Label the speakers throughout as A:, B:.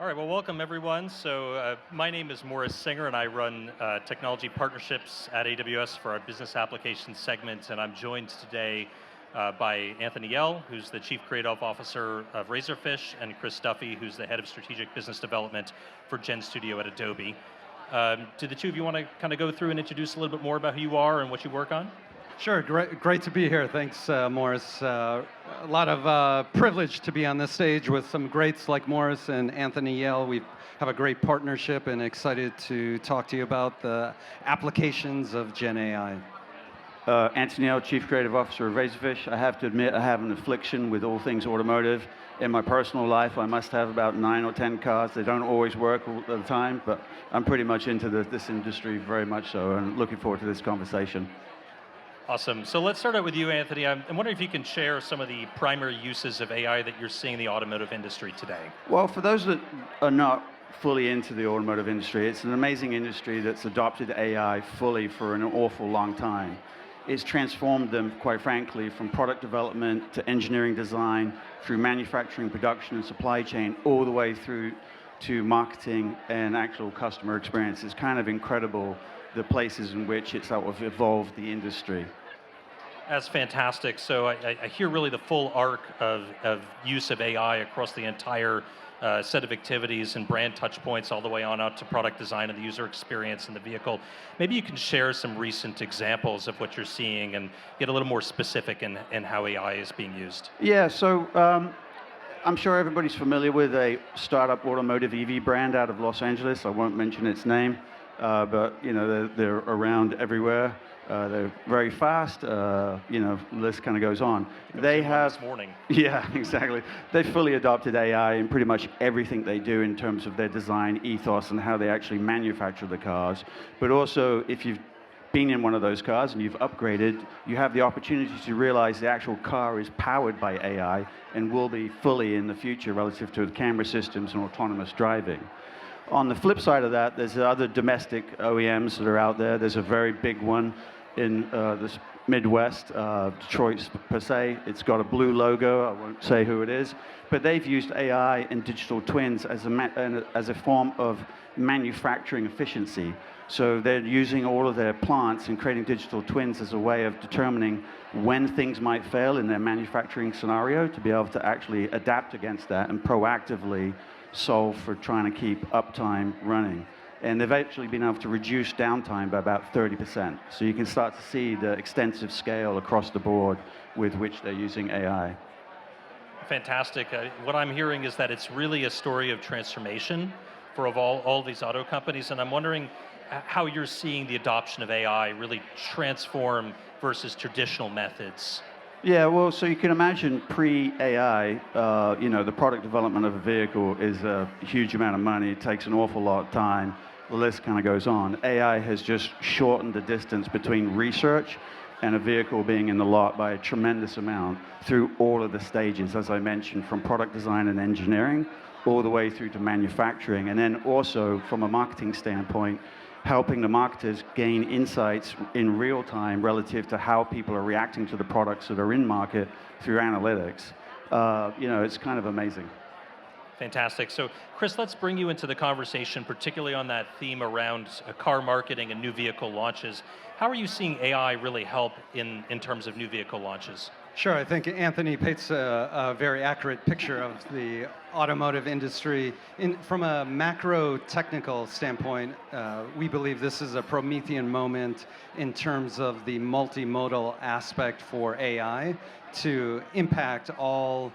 A: All right, well, welcome everyone. My name is Morris Singer, and I run technology partnerships at AWS for our business applications segment. And I'm joined today by Anthony Yell, who's the Chief Creative Officer of Razorfish, and Chris Duffey, who's the Head of Strategic Business Development for GenStudio at Adobe. Do the two of you want to kind of go through and introduce a little bit more about who you are and what you work on?
B: Sure, great to be here. Thanks, Morris. A lot of privilege to be on this stage with some greats like Morris and Anthony Yell. We have a great partnership and excited to talk to you about the applications of GenAI.
C: Anthony Yell, Chief Creative Officer of Razorfish. I have to admit, I have an affliction with all things automotive. In my personal life, I must have about 9 or 10 cars. They don't always work all the time, but I'm pretty much into this industry very much so, and looking forward to this conversation.
A: Awesome. So let's start out with you, Anthony. I'm wondering if you can share some of the primary uses of AI that you're seeing in the automotive industry today.
C: Well, for those that are not fully into the automotive industry, it's an amazing industry that's adopted AI fully for an awful long time. It's transformed them, quite frankly, from product development to engineering design, through manufacturing, production, and supply chain, all the way through to marketing and actual customer experience. It's kind of incredible the places in which it's sort of evolved the industry.
A: That's fantastic. So I hear really the full arc of use of AI across the entire set of activities and brand touch points all the way on out to product design and the user experience in the vehicle. Maybe you can share some recent examples of what you're seeing and get a little more specific in how AI is being used.
C: Yeah, so I'm sure everybody's familiar with a startup automotive EV brand out of Los Angeles. I won't mention its name, but you know they're around everywhere. They're very fast. The list kind of goes on. They have
A: this morning.
C: Yeah, exactly. They've fully adopted AI in pretty much everything they do in terms of their design ethos and how they actually manufacture the cars. But also, if you've been in one of those cars and you've upgraded, you have the opportunity to realize the actual car is powered by AI and will be fully in the future relative to the camera systems and autonomous driving. On the flip side of that, there's other domestic OEMs that are out there. There's a very big one in the Midwest, Detroit per se. It's got a blue logo. I won't say who it is. But they've used AI and digital twins as a form of manufacturing efficiency. So they're using all of their plants and creating digital twins as a way of determining when things might fail in their manufacturing scenario to be able to actually adapt against that and proactively solve for trying to keep uptime running. And they've actually been able to reduce downtime by about 30%. So you can start to see the extensive scale across the board with which they're using AI.
A: Fantastic. What I'm hearing is that it's really a story of transformation for all these auto companies, and I'm wondering how you're seeing the adoption of AI really transform versus traditional methods.
C: Yeah, well, so you can imagine pre-AI, the product development of a vehicle is a huge amount of money. It takes an awful lot of time. The list kind of goes on. AI has just shortened the distance between research and a vehicle being in the lot by a tremendous amount through all of the stages, as I mentioned, from product design and engineering all the way through to manufacturing. And then also, from a marketing standpoint, helping the marketers gain insights in real time relative to how people are reacting to the products that are in market through analytics. It's kind of amazing.
A: Fantastic. So, Chris, let's bring you into the conversation, particularly on that theme around car marketing and new vehicle launches. How are you seeing AI really help in terms of new vehicle launches?
B: Sure, I think Anthony paints a very accurate picture of the automotive industry. From a macro technical standpoint, we believe this is a Promethean moment in terms of the multimodal aspect for AI to impact all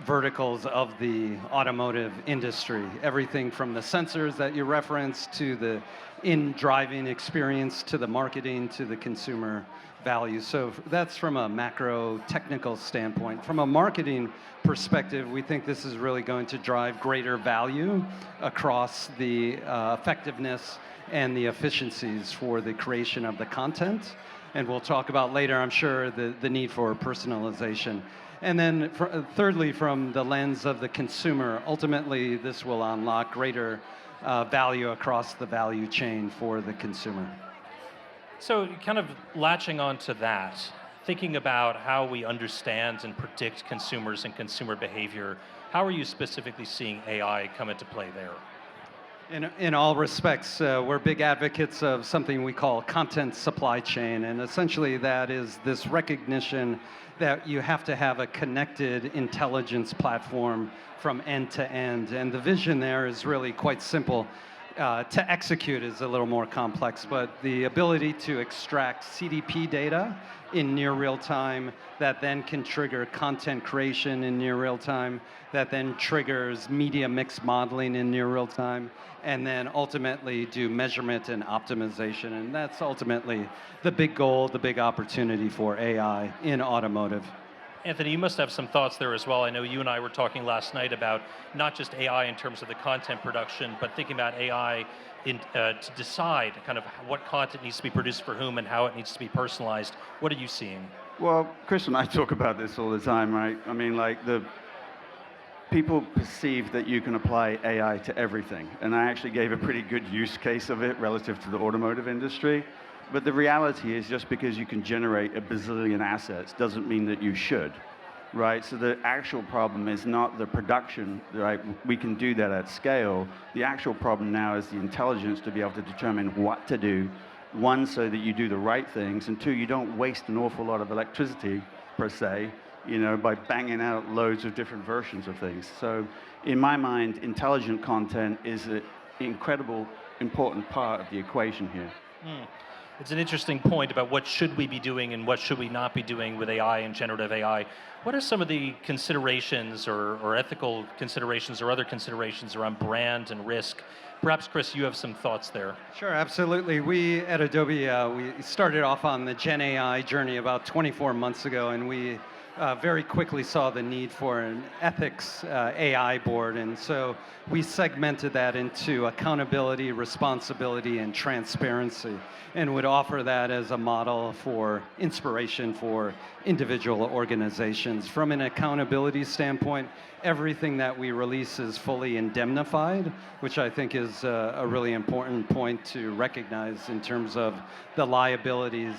B: verticals of the automotive industry. Everything from the sensors that you referenced to the in-driving experience to the marketing to the consumer value. So that's from a macro technical standpoint. From a marketing perspective, we think this is really going to drive greater value across the effectiveness and the efficiencies for the creation of the content. And we'll talk about later, I'm sure, the need for personalization. And then thirdly, from the lens of the consumer, ultimately this will unlock greater value across the value chain for the consumer.
A: So kind of latching on to that, thinking about how we understand and predict consumers and consumer behavior, how are you specifically seeing AI come into play there?
B: In all respects, we're big advocates of something we call content supply chain, and essentially that is this recognition that you have to have a connected intelligence platform from end to end. And the vision there is really quite simple. To execute is a little more complex, but the ability to extract CDP data in near real time that then can trigger content creation in near real time, that then triggers media mix modeling in near real time, and then ultimately do measurement and optimization. And that's ultimately the big goal, the big opportunity for AI in automotive.
A: Anthony, you must have some thoughts there as well. I know you and I were talking last night about not just AI in terms of the content production, but thinking about AI to decide kind of what content needs to be produced for whom and how it needs to be personalized. What are you seeing?
C: Well, Chris and I talk about this all the time, right? I mean, like, the people perceive that you can apply AI to everything, and I actually gave a pretty good use case of it relative to the automotive industry. But the reality is, just because you can generate a bazillion assets doesn't mean that you should, right? So the actual problem is not the production, right? We can do that at scale. The actual problem now is the intelligence to be able to determine what to do. One, so that you do the right things, and two, you don't waste an awful lot of electricity, per se, by banging out loads of different versions of things. So in my mind, intelligent content is an incredible, important part of the equation here.
A: It's an interesting point about what should we be doing and what should we not be doing with AI and generative AI. What are some of the considerations or ethical considerations or other considerations around brand and risk? Perhaps, Chris, you have some thoughts there.
B: Sure, absolutely. We at Adobe, we started off on the GenAI journey about 24 months ago, and we very quickly saw the need for an ethics AI board, and so we segmented that into accountability, responsibility, and transparency, and would offer that as a model for inspiration for individual organizations. From an accountability standpoint, everything that we release is fully indemnified, which I think is a really important point to recognize in terms of the liabilities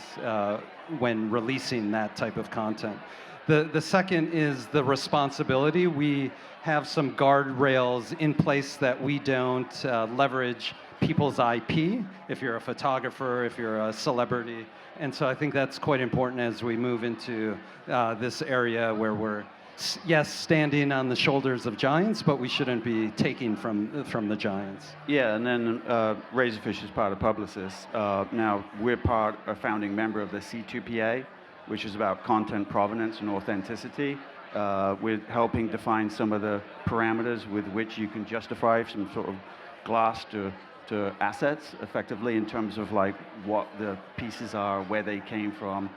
B: when releasing that type of content. The second is the responsibility. We have some guardrails in place that we don't leverage people's IP, if you're a photographer, if you're a celebrity. And so I think that's quite important as we move into this area where we're, yes, standing on the shoulders of giants, but we shouldn't be taking from the giants.
C: Yeah, and then Razorfish is part of Publicis. Now, we're a founding member of the C2PA, which is about content provenance and authenticity. We're helping define some of the parameters with which you can justify some sort of glass to assets effectively, in terms of like what the pieces are, where they came from,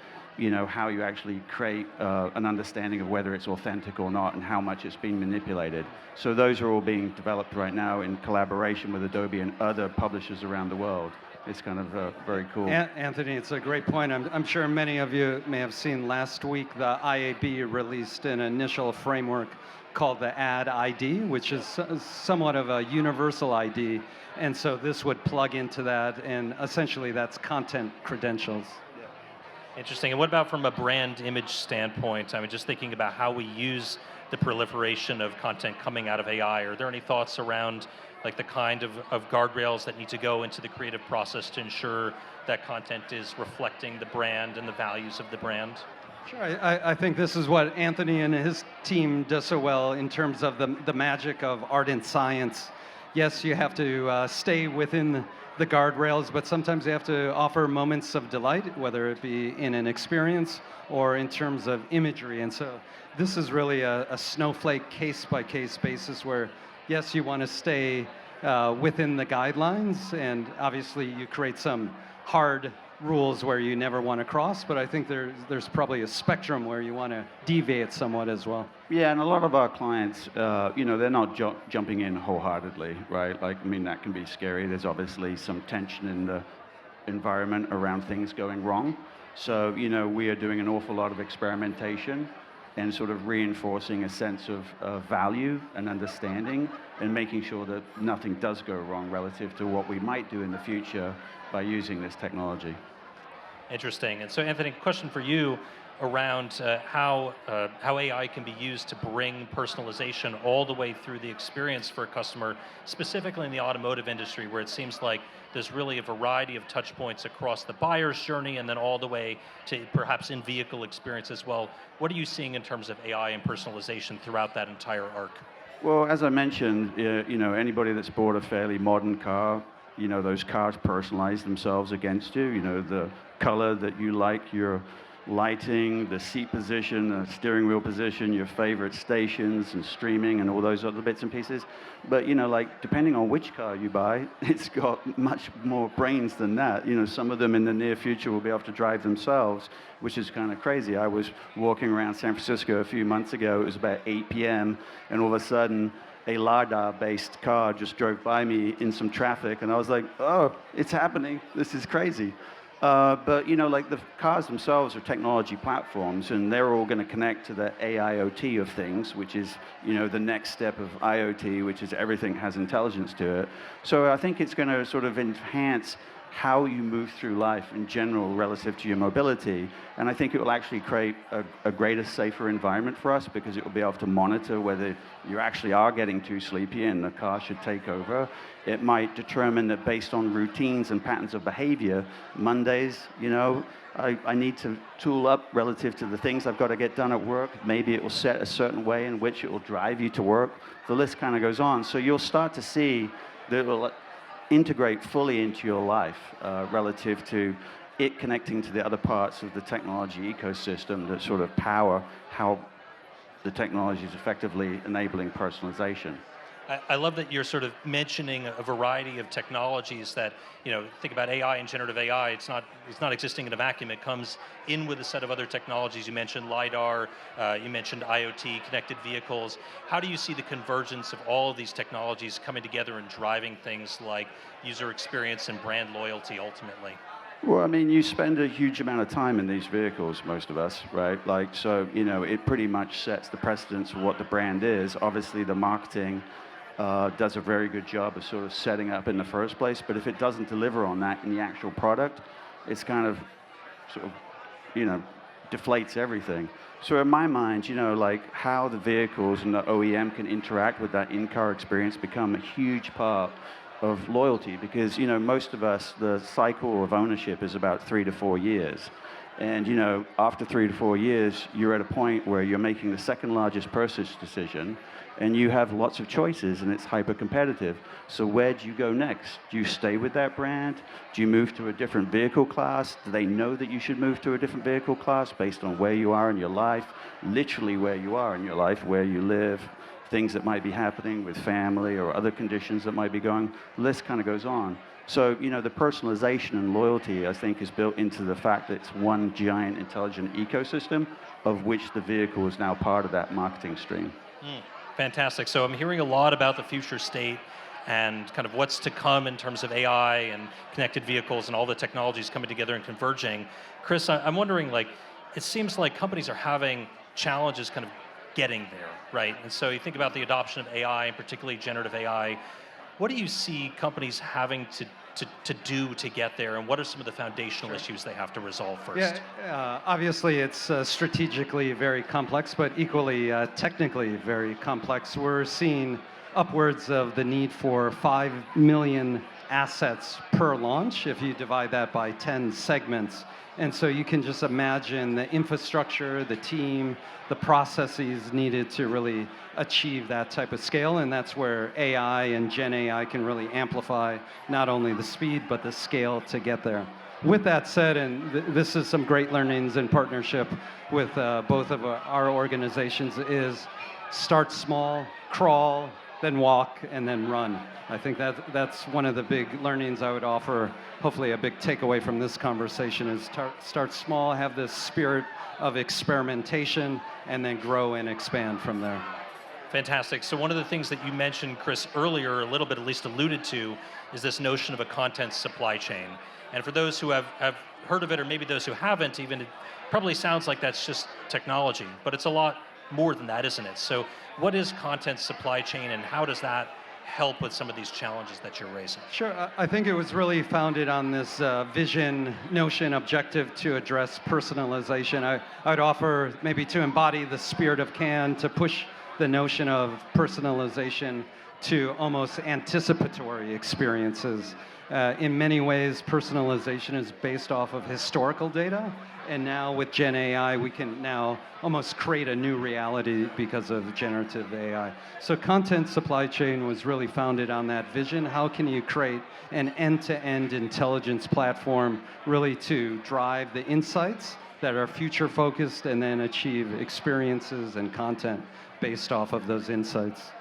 C: how you actually create an understanding of whether it's authentic or not and how much it's been manipulated. So those are all being developed right now in collaboration with Adobe and other publishers around the world. It's kind of very cool.
B: Anthony, it's a great point. I'm sure many of you may have seen last week the IAB released an initial framework called the Ad ID, which is somewhat of a universal ID. And so this would plug into that, and essentially that's content credentials.
A: Interesting. And what about from a brand image standpoint? I mean, just thinking about how we use the proliferation of content coming out of AI. Are there any thoughts around like the kind of guardrails that need to go into the creative process to ensure that content is reflecting the brand and the values of the brand?
B: Sure, I think this is what Anthony and his team does so well in terms of the magic of art and science. Yes, you have to stay within the guardrails, but sometimes you have to offer moments of delight, whether it be in an experience or in terms of imagery. And so this is really a snowflake case-by-case basis where, yes, you want to stay within the guidelines, and obviously you create some hard rules where you never want to cross, but I think there's probably a spectrum where you want to deviate somewhat as well.
C: Yeah, and a lot of our clients, they're not jumping in wholeheartedly, right? Like, I mean, that can be scary. There's obviously some tension in the environment around things going wrong. So, we are doing an awful lot of experimentation and sort of reinforcing a sense of value and understanding, and making sure that nothing does go wrong relative to what we might do in the future by using this technology.
A: Interesting. And so, Anthony, question for you. around how AI can be used to bring personalization all the way through the experience for a customer, specifically in the automotive industry, where it seems like there's really a variety of touch points across the buyer's journey and then all the way to perhaps in-vehicle experience as well. What are you seeing in terms of AI and personalization throughout that entire arc?
C: Well, as I mentioned, anybody that's bought a fairly modern car, those cars personalize themselves against you. The color that you like, your lighting, the seat position, the steering wheel position, your favorite stations and streaming and all those other bits and pieces. But, depending on which car you buy, it's got much more brains than that. Some of them in the near future will be able to drive themselves, which is kind of crazy. I was walking around San Francisco a few months ago. It was about 8 p.m. and all of a sudden, a LiDAR-based car just drove by me in some traffic, and I was like, oh, it's happening. This is crazy. But the cars themselves are technology platforms, and they're all going to connect to the AIoT of things, which is the next step of IoT, which is everything has intelligence to it. So I think it's going to sort of enhance how you move through life in general relative to your mobility. And I think it will actually create a greater, safer environment for us, because it will be able to monitor whether you actually are getting too sleepy and the car should take over. It might determine that based on routines and patterns of behavior, Mondays, I need to tool up relative to the things I've got to get done at work. Maybe it will set a certain way in which it will drive you to work. The list kind of goes on. So you'll start to see that it will integrate fully into your life relative to it connecting to the other parts of the technology ecosystem that sort of power how the technology is effectively enabling personalization.
A: I love that you're sort of mentioning a variety of technologies that, think about AI and generative AI, it's not existing in a vacuum. It comes in with a set of other technologies. You mentioned LiDAR, you mentioned IoT, connected vehicles. How do you see the convergence of all of these technologies coming together and driving things like user experience and brand loyalty ultimately?
C: Well, I mean, you spend a huge amount of time in these vehicles, most of us, right? It pretty much sets the precedence for what the brand is. Obviously, the marketing does a very good job of sort of setting up in the first place, but if it doesn't deliver on that in the actual product, it's kind of sort of, deflates everything. So in my mind, how the vehicles and the OEM can interact with that in-car experience become a huge part of loyalty, because, most of us, the cycle of ownership is about 3 to 4 years. And, after 3 to 4 years, you're at a point where you're making the second largest purchase decision, and you have lots of choices, and it's hyper competitive. So where do you go next? Do you stay with that brand? Do you move to a different vehicle class? Do they know that you should move to a different vehicle class based on where you are in your life, literally where you are in your life, where you live, things that might be happening with family or other conditions that might be going? The list kind of goes on. So, the personalization and loyalty, I think, is built into the fact that it's one giant intelligent ecosystem, of which the vehicle is now part of that marketing stream.
A: Fantastic. So I'm hearing a lot about the future state and kind of what's to come in terms of AI and connected vehicles and all the technologies coming together and converging. Chris, I'm wondering, it seems like companies are having challenges kind of getting there, right? And so you think about the adoption of AI, and particularly generative AI. What do you see companies having to do to get there, and what are some of the foundational issues they have to resolve first?
B: Yeah, obviously it's strategically very complex, but equally technically very complex. We're seeing upwards of the need for 5 million assets per launch, if you divide that by 10 segments. And so you can just imagine the infrastructure, the team, the processes needed to really achieve that type of scale, and that's where AI and GenAI can really amplify not only the speed, but the scale to get there. With that said, and this is some great learnings in partnership with both of our organizations, is start small, crawl, then walk, and then run. I think that's one of the big learnings I would offer. Hopefully a big takeaway from this conversation is start small, have this spirit of experimentation, and then grow and expand from there.
A: Fantastic. So one of the things that you mentioned, Chris, earlier, a little bit at least alluded to, is this notion of a content supply chain. And for those who have heard of it, or maybe those who haven't even, it probably sounds like that's just technology, but it's a lot more than that, isn't it? So what is content supply chain, and how does that help with some of these challenges that you're raising?
B: Sure. I think it was really founded on this vision, notion, objective to address personalization. I'd offer maybe to embody the spirit of Can, to push the notion of personalization to almost anticipatory experiences. In many ways, personalization is based off of historical data, and now with Gen AI, we can now almost create a new reality because of generative AI. So content supply chain was really founded on that vision. How can you create an end-to-end intelligence platform really to drive the insights that are future-focused and then achieve experiences and content based off of those insights?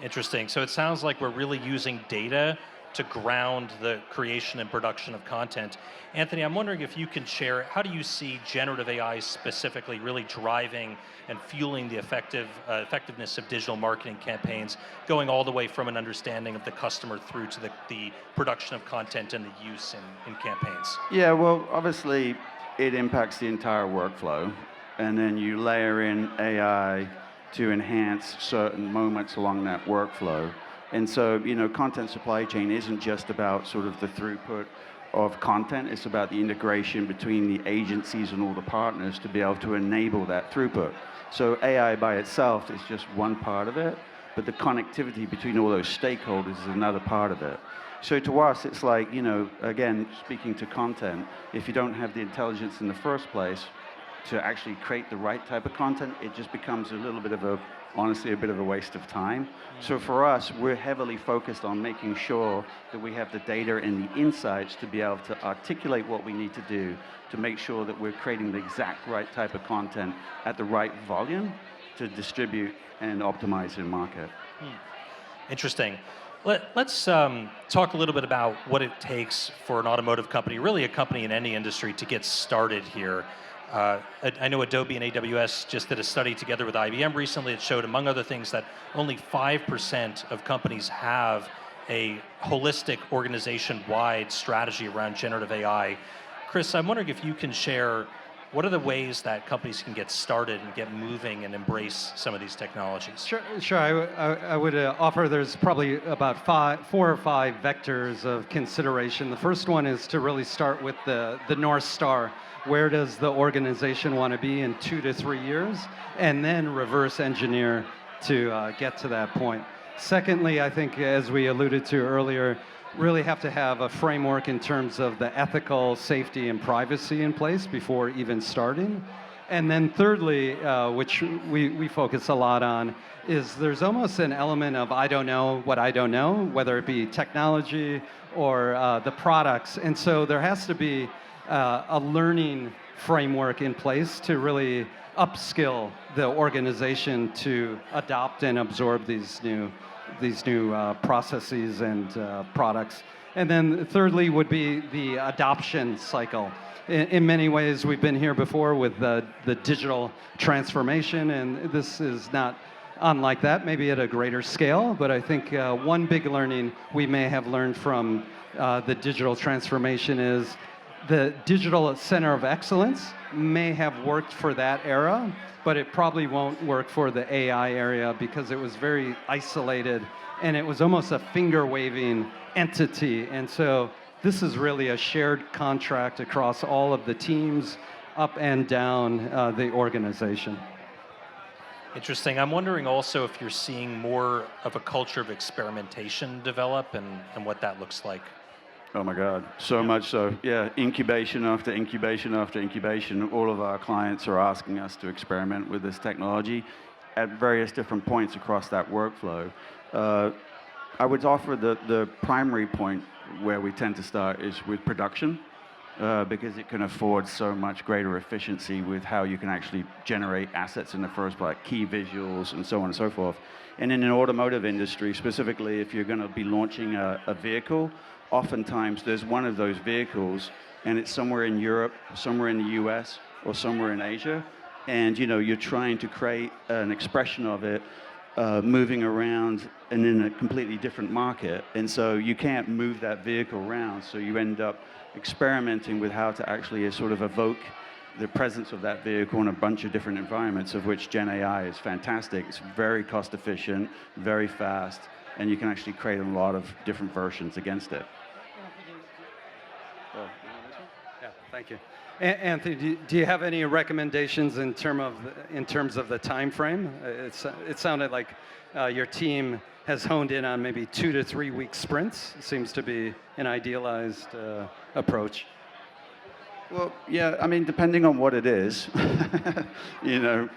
A: Interesting. So it sounds like we're really using data to ground the creation and production of content. Anthony, I'm wondering if you can share, how do you see generative AI specifically really driving and fueling the effectiveness of digital marketing campaigns, going all the way from an understanding of the customer through to the production of content and the use in campaigns?
C: Yeah, well, obviously, it impacts the entire workflow, and then you layer in AI to enhance certain moments along that workflow. And so, content supply chain isn't just about sort of the throughput of content, it's about the integration between the agencies and all the partners to be able to enable that throughput. So AI by itself is just one part of it, but the connectivity between all those stakeholders is another part of it. So to us, it's like, again, speaking to content, if you don't have the intelligence in the first place to actually create the right type of content, it just becomes a little bit of honestly, a bit of a waste of time. So for us, we're heavily focused on making sure that we have the data and the insights to be able to articulate what we need to do to make sure that we're creating the exact right type of content at the right volume to distribute and optimize in market.
A: Interesting. Let's talk a little bit about what it takes for an automotive company, really a company in any industry, to get started here. I know Adobe and AWS just did a study together with IBM recently that showed, among other things, that only 5% of companies have a holistic organization-wide strategy around generative AI. Chris, I'm wondering if you can share, what are the ways that companies can get started and get moving and embrace some of these technologies?
B: Sure. I would offer there's probably about 4 or 5 vectors of consideration. The first one is to really start with the North Star. Where does the organization want to be in 2 to 3 years? And then reverse engineer to get to that point. Secondly, I think, as we alluded to earlier, really have to have a framework in terms of the ethical, safety, and privacy in place before even starting. And then thirdly, which we focus a lot on, is there's almost an element of I don't know what I don't know, whether it be technology or the products. And so there has to be a learning framework in place to really upskill the organization to adopt and absorb these new processes and products. And then thirdly would be the adoption cycle. In many ways, we've been here before with the digital transformation, and this is not unlike that, maybe at a greater scale. But I think one big learning we may have learned from the digital transformation is the digital center of excellence may have worked for that era, but it probably won't work for the AI area because it was very isolated and it was almost a finger-waving entity. And so this is really a shared contract across all of the teams up and down the organization.
A: Interesting. I'm wondering also if you're seeing more of a culture of experimentation develop and what that looks like.
C: Oh my God, so much so. Yeah, incubation after incubation after incubation. All of our clients are asking us to experiment with this technology at various different points across that workflow. I would offer the primary point where we tend to start is with production, because it can afford so much greater efficiency with how you can actually generate assets in the first place, like key visuals and so on and so forth. And in an automotive industry, specifically if you're going to be launching a vehicle, oftentimes there's one of those vehicles and it's somewhere in Europe, somewhere in the US, or somewhere in Asia. And you're trying to create an expression of it moving around and in a completely different market. And so you can't move that vehicle around. So you end up experimenting with how to actually sort of evoke the presence of that vehicle in a bunch of different environments, of which GenAI is fantastic. It's very cost efficient, very fast, and you can actually create a lot of different versions against it.
B: Yeah, thank you. Anthony, do you have any recommendations in terms of the time frame? It sounded like your team has honed in on maybe 2 to 3 week sprints. It seems to be an idealized approach.
C: Well, yeah, I mean, depending on what it is, you know,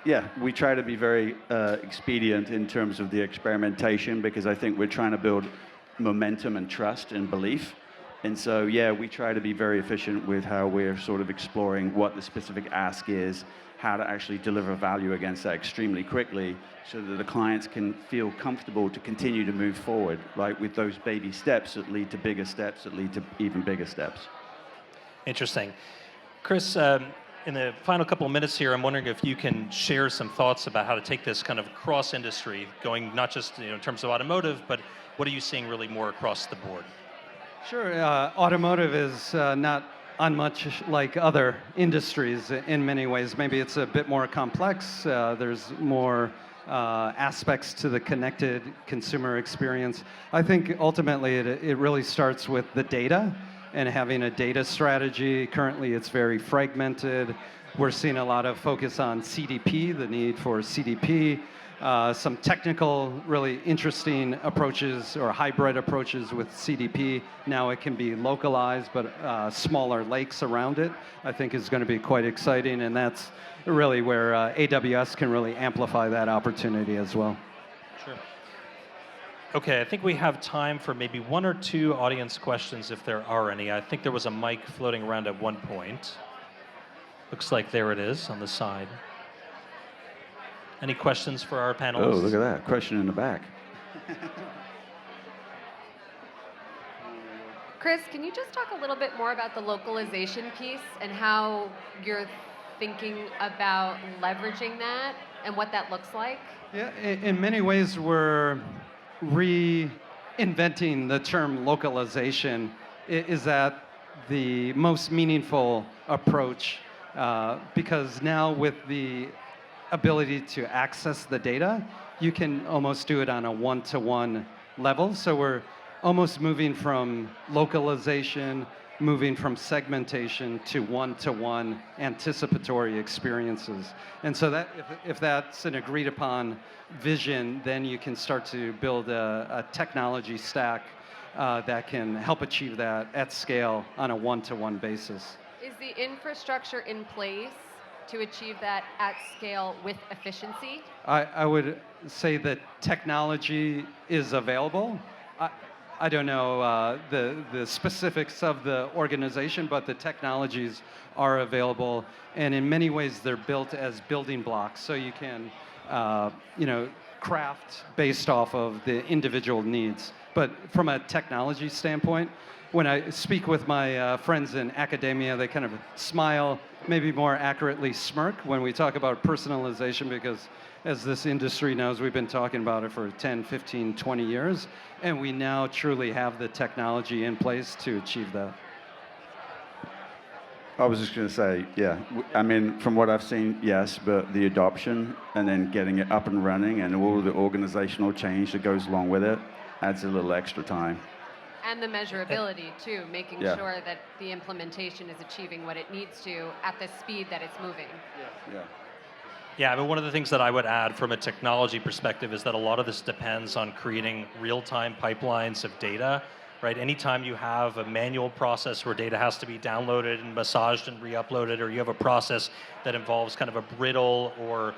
C: yeah, we try to be very expedient in terms of the experimentation because I think we're trying to build momentum and trust and belief. And so, yeah, we try to be very efficient with how we're sort of exploring what the specific ask is, how to actually deliver value against that extremely quickly so that the clients can feel comfortable to continue to move forward, like with those baby steps that lead to bigger steps that lead to even bigger steps.
A: Interesting. Chris, in the final couple of minutes here, I'm wondering if you can share some thoughts about how to take this kind of cross-industry, going not just in terms of automotive, but what are you seeing really more across the board?
B: Sure. Automotive is not unmuch like other industries in many ways. Maybe it's a bit more complex. There's more aspects to the connected consumer experience. I think ultimately it really starts with the data and having a data strategy. Currently, it's very fragmented. We're seeing a lot of focus on CDP, the need for CDP. Some technical, really interesting approaches or hybrid approaches with CDP. Now it can be localized, but smaller lakes around it, I think is going to be quite exciting. And that's really where AWS can really amplify that opportunity as well.
A: Sure. Okay, I think we have time for maybe 1 or 2 audience questions if there are any. I think there was a mic floating around at one point. Looks like there it is on the side. Any questions for our panelists?
C: Oh, look at that. Question in the back.
D: Chris, can you just talk a little bit more about the localization piece and how you're thinking about leveraging that and what that looks like?
B: Yeah, in many ways, we're reinventing the term localization. Is that the most meaningful approach? Because now with the ability to access the data, you can almost do it on a one-to-one level. So we're almost moving from localization, moving from segmentation to one-to-one anticipatory experiences. And so that if that's an agreed upon vision, then you can start to build a technology stack that can help achieve that at scale on a one-to-one basis.
D: Is the infrastructure in place to achieve that at scale with efficiency?
B: I would say that technology is available. I don't know the specifics of the organization, but the technologies are available, and in many ways they're built as building blocks, so you can craft based off of the individual needs. But from a technology standpoint, when I speak with my friends in academia, they kind of smile, maybe more accurately smirk when we talk about personalization, because as this industry knows, we've been talking about it for 10, 15, 20 years, and we now truly have the technology in place to achieve that.
C: I was just going to say, yeah, I mean, from what I've seen, yes, but the adoption and then getting it up and running and all the organizational change that goes along with it adds a little extra time.
D: And the measurability, too, making sure that the implementation is achieving what it needs to at the speed that it's moving.
A: Yeah, I mean, one of the things that I would add from a technology perspective is that a lot of this depends on creating real-time pipelines of data, right? Anytime you have a manual process where data has to be downloaded and massaged and re-uploaded, or you have a process that involves kind of a brittle or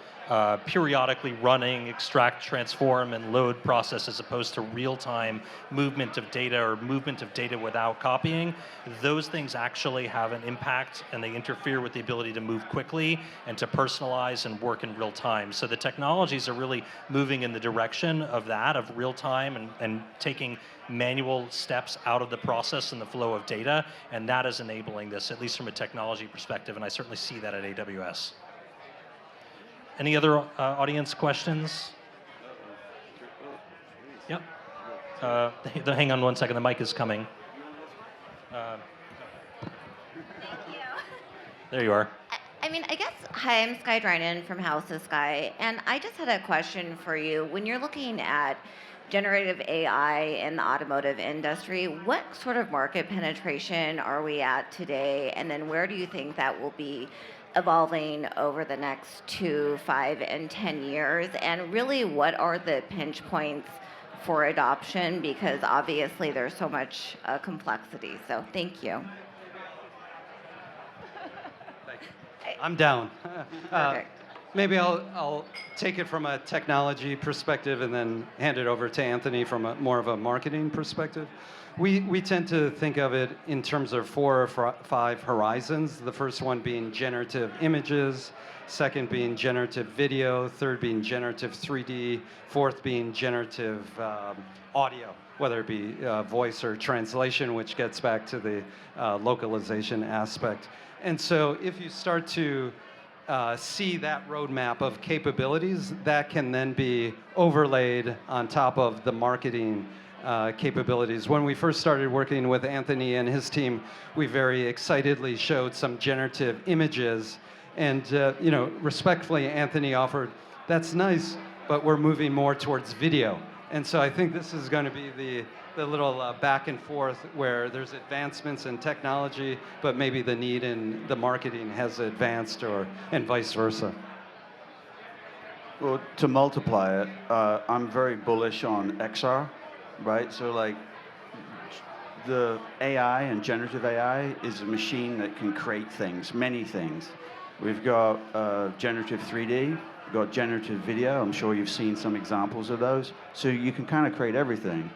A: periodically running extract, transform, and load process as opposed to real-time movement of data or movement of data without copying, those things actually have an impact and they interfere with the ability to move quickly and to personalize and work in real time. So the technologies are really moving in the direction of that, of real time and taking manual steps out of the process and the flow of data, and that is enabling this, at least from a technology perspective, and I certainly see that at AWS. Any other audience questions? Yep. Hang on one second, the mic is coming.
E: Thank you.
A: There you are.
E: I mean, I guess Hi, I'm Sky Drynan from House of Sky, and I just had a question for you. When you're looking at generative AI in the automotive industry, what sort of market penetration are we at today? And then where do you think that will be evolving over the next 2, 5, and 10 years? And really, what are the pinch points for adoption? Because obviously there's so much complexity. So thank you.
B: I'm down.
E: Perfect.
B: Maybe I'll take it from a technology perspective and then hand it over to Anthony from more of a marketing perspective. We tend to think of it in terms of 4 or 5 horizons. The first one being generative images, second being generative video, third being generative 3D, fourth being generative audio, whether it be voice or translation, which gets back to the localization aspect. And so if you start to see that roadmap of capabilities, that can then be overlaid on top of the marketing capabilities. When we first started working with Anthony and his team, we very excitedly showed some generative images. And respectfully, Anthony offered, that's nice, but we're moving more towards video. And so I think this is going to be the little back and forth where there's advancements in technology, but maybe the need in the marketing has advanced and vice versa.
C: Well, to multiply it, I'm very bullish on XR, right? So like the AI and generative AI is a machine that can create things, many things. We've got generative 3D, we've got generative video. I'm sure you've seen some examples of those. So you can kind of create everything.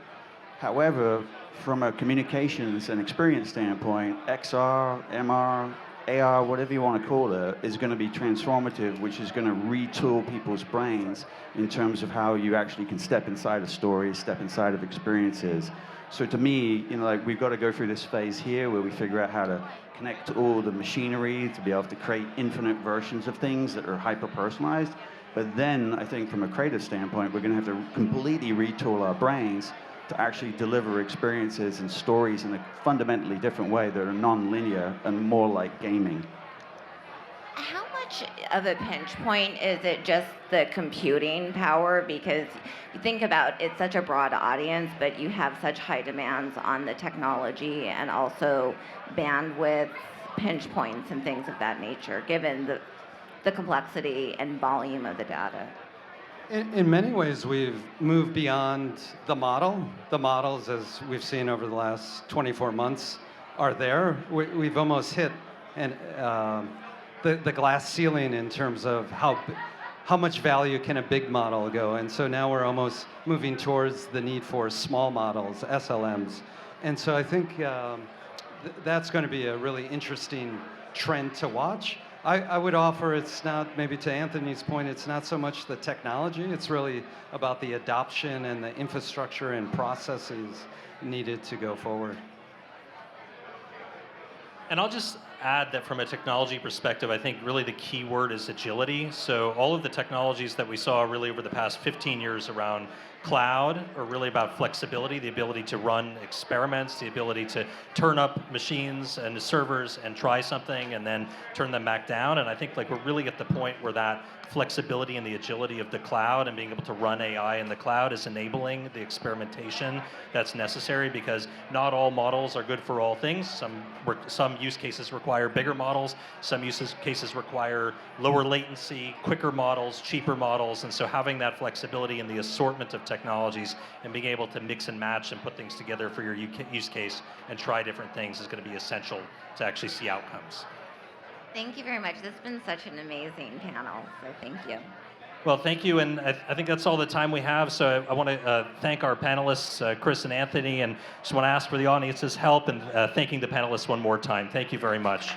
C: However, from a communications and experience standpoint, XR, MR, AR, whatever you want to call it, is going to be transformative, which is going to retool people's brains in terms of how you actually can step inside of stories, step inside of experiences. So to me, we've got to go through this phase here where we figure out how to connect all the machinery to be able to create infinite versions of things that are hyper-personalized. But then I think from a creative standpoint, we're going to have to completely retool our brains to actually deliver experiences and stories in a fundamentally different way that are non-linear and more like gaming.
E: How much of a pinch point is it just the computing power? Because you think about it's such a broad audience, but you have such high demands on the technology and also bandwidth, pinch points, and things of that nature, given the complexity and volume of the data.
B: In many ways, we've moved beyond the model. The models, as we've seen over the last 24 months, are there. We've almost hit the glass ceiling in terms of how much value can a big model go. And so now we're almost moving towards the need for small models, SLMs. And so I think that's going to be a really interesting trend to watch. I would offer it's not, maybe to Anthony's point, it's not so much the technology, it's really about the adoption and the infrastructure and processes needed to go forward.
A: And I'll just add that from a technology perspective, I think really the key word is agility. So all of the technologies that we saw really over the past 15 years around cloud are really about flexibility, the ability to run experiments, the ability to turn up machines and servers and try something and then turn them back down. And I think we're really at the point where that flexibility and the agility of the cloud and being able to run AI in the cloud is enabling the experimentation that's necessary, because not all models are good for all things. Some use cases require bigger models, some use cases require lower latency, quicker models, cheaper models, and so having that flexibility in the assortment of technologies and being able to mix and match and put things together for your use case and try different things is going to be essential to actually see outcomes.
E: Thank you very much. This has been such an amazing panel, so thank you.
A: Well, thank you, and I think that's all the time we have, so I want to thank our panelists, Chris and Anthony, and just want to ask for the audience's help in thanking the panelists one more time. Thank you very much.